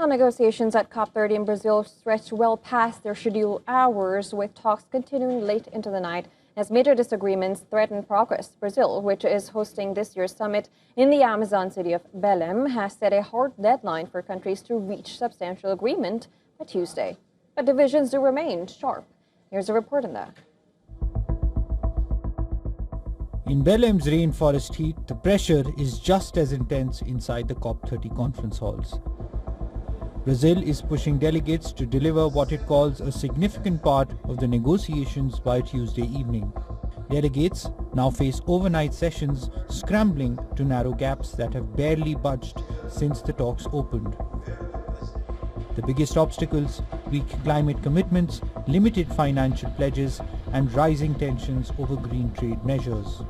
Meanwhile, negotiations at COP30 in Brazil stretched well past their scheduled hours, with talks continuing late into the night as major disagreements threaten progress. Brazil, which is hosting this year's summit in the Amazon city of Belém, has set a hard deadline for countries to reach substantial agreement by Tuesday. But divisions do remain sharp. Here's a report on that. In Belém's rainforest heat, the pressure is just as intense inside the COP30 conference halls. Brazil is pushing delegates to deliver what it calls a significant part of the negotiations by Tuesday evening. Delegates now face overnight sessions, scrambling to narrow gaps that have barely budged since the talks opened. The biggest obstacles: weak climate commitments, limited financial pledges, and rising tensions over green trade measures.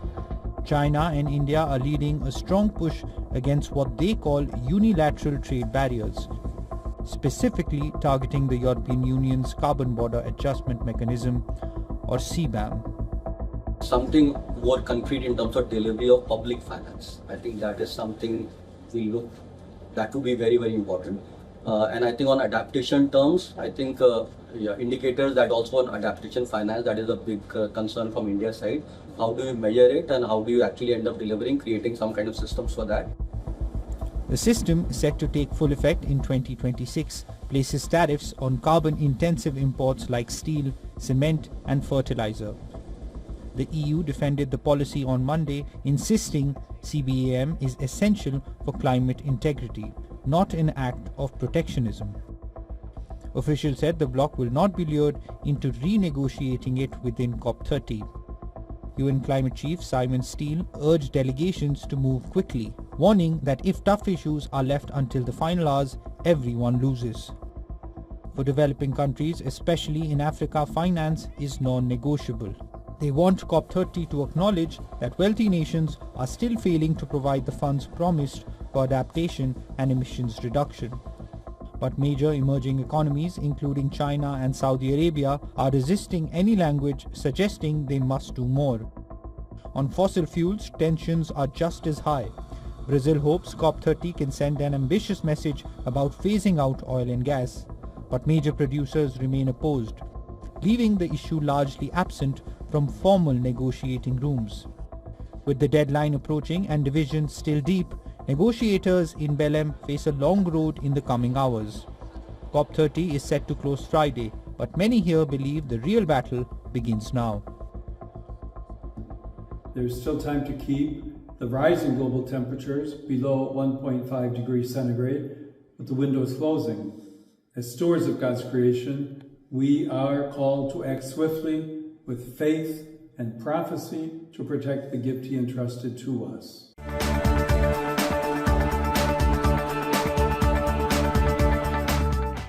China and India are leading a strong push against what they call unilateral trade barriers, specifically targeting the European Union's Carbon Border Adjustment Mechanism, or CBAM. Something more concrete in terms of delivery of public finance. I think that is something that would be very, very important. And I think on adaptation terms, I think indicators that also on adaptation finance, that is a big concern from India's side. How do you measure it, and how do you actually end up delivering, creating some kind of systems for that? The system, set to take full effect in 2026, places tariffs on carbon-intensive imports like steel, cement and fertilizer. The EU defended the policy on Monday, insisting CBAM is essential for climate integrity, not an act of protectionism. Officials said the bloc will not be lured into renegotiating it within COP30. UN climate chief Simon Steele urged delegations to move quickly, warning that if tough issues are left until the final hours, everyone loses. For developing countries, especially in Africa, finance is non-negotiable. They want COP30 to acknowledge that wealthy nations are still failing to provide the funds promised for adaptation and emissions reduction. But major emerging economies, including China and Saudi Arabia, are resisting any language suggesting they must do more. On fossil fuels, tensions are just as high. Brazil hopes COP30 can send an ambitious message about phasing out oil and gas, but major producers remain opposed, leaving the issue largely absent from formal negotiating rooms. With the deadline approaching and divisions still deep, negotiators in Belém face a long road in the coming hours. COP30 is set to close Friday, but many here believe the real battle begins now. There is still time to keep the rising global temperatures below 1.5 degrees centigrade, with the windows closing. As stewards of God's creation, we are called to act swiftly with faith and prophecy to protect the gift He entrusted to us.